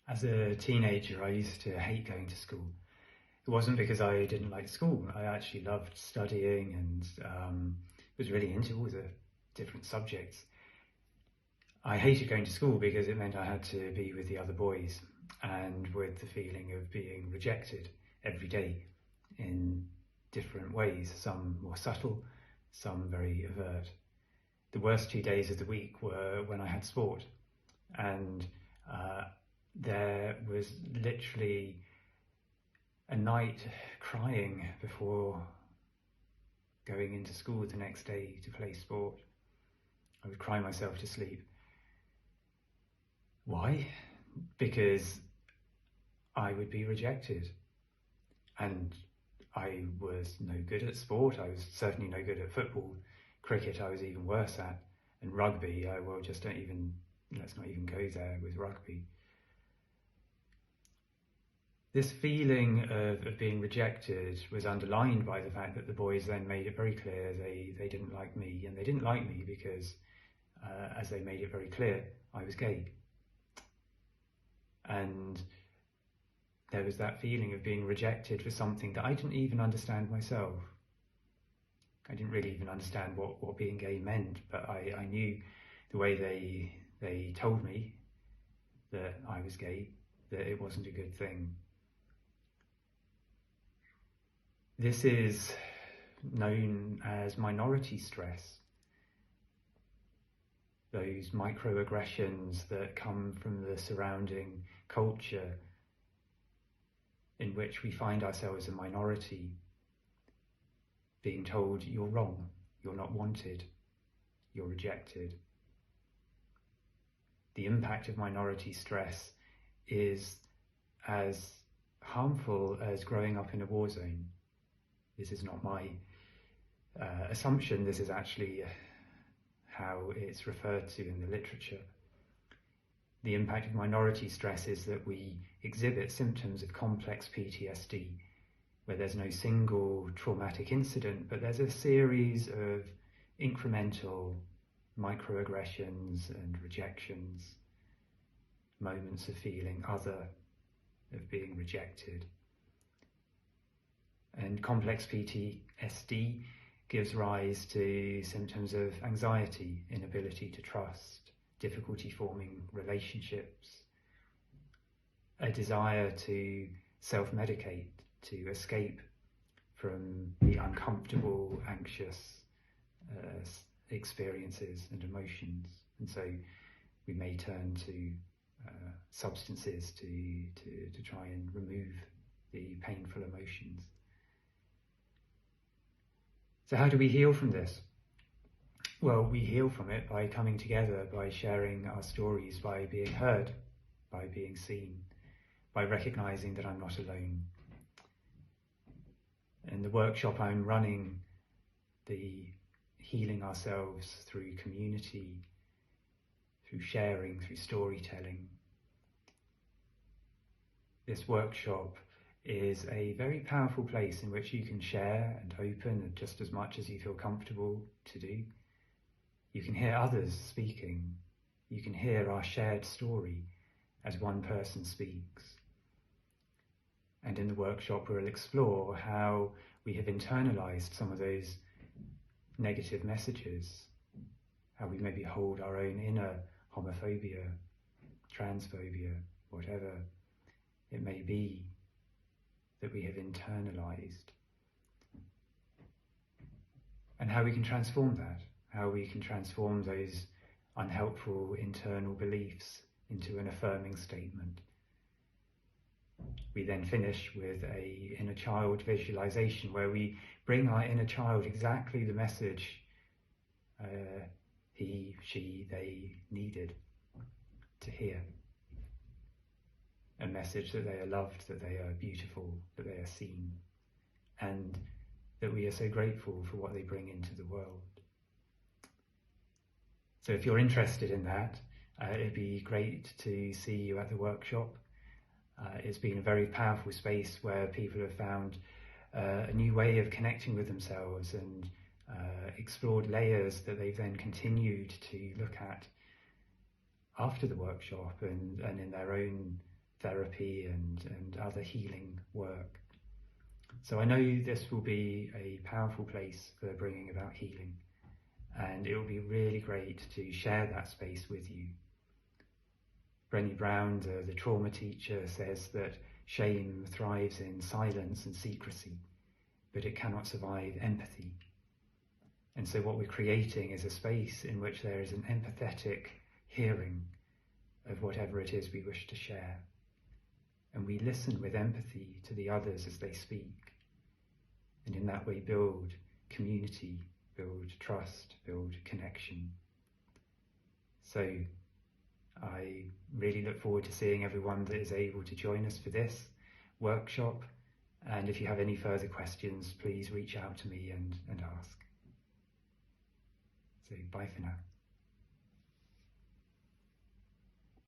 As a teenager, I used to hate going to school. It wasn't because I didn't like school. I actually loved studying and was really into all the different subjects. I hated going to school because it meant I had to be with the other boys and with the feeling of being rejected every day in different ways, some more subtle, some very overt. The worst 2 days of the week were when I had sport, and there was literally a night crying before going into school the next day to play sport. I would cry myself to sleep. Why? Because I would be rejected, and I was no good at sport. I was certainly no good at football. Cricket I was even worse at, and rugby, let's not even go there with rugby. This feeling of being rejected was underlined by the fact that the boys then made it very clear they didn't like me, and they didn't like me because, as they made it very clear, I was gay. And there was that feeling of being rejected for something that I didn't even understand myself. I didn't really even understand what being gay meant, but I knew the way they told me that I was gay, that it wasn't a good thing. This is known as minority stress. Those microaggressions that come from the surrounding culture in which we find ourselves a minority, being told you're wrong, you're not wanted, you're rejected. The impact of minority stress is as harmful as growing up in a war zone. This is not my assumption, this is actually how it's referred to in the literature. The impact of minority stress is that we exhibit symptoms of complex PTSD, where there's no single traumatic incident, but there's a series of incremental microaggressions and rejections, moments of feeling other, of being rejected. And complex PTSD gives rise to symptoms of anxiety, inability to trust, difficulty forming relationships, a desire to self-medicate, to escape from the uncomfortable, anxious experiences and emotions. And so we may turn to substances to try and remove the painful emotions. So how do we heal from this? Well, we heal from it by coming together, by sharing our stories, by being heard, by being seen, by recognizing that I'm not alone. In the workshop I'm running, the healing ourselves through community, through sharing, through storytelling. This workshop is a very powerful place in which you can share and open just as much as you feel comfortable to do. You can hear others speaking. You can hear our shared story as one person speaks. And in the workshop we'll explore how we have internalized some of those negative messages, how we maybe hold our own inner homophobia, transphobia, whatever it may be that we have internalized, and how we can transform that, how we can transform those unhelpful internal beliefs into an affirming statement. We then finish with an inner child visualization where we bring our inner child exactly the message he, she, they needed to hear. A message that they are loved, that they are beautiful, that they are seen, and that we are so grateful for what they bring into the world. So if you're interested in that, it'd be great to see you at the workshop. It's been a very powerful space where people have found a new way of connecting with themselves and explored layers that they've then continued to look at after the workshop and in their own therapy and other healing work. So I know this will be a powerful place for bringing about healing, and it will be really great to share that space with you. Brené Brown, the trauma teacher, says that shame thrives in silence and secrecy, but it cannot survive empathy. And so what we're creating is a space in which there is an empathetic hearing of whatever it is we wish to share. And we listen with empathy to the others as they speak. And in that way build community, build trust, build connection. So I really look forward to seeing everyone that is able to join us for this workshop. And if you have any further questions, please reach out to me and ask. So bye for now.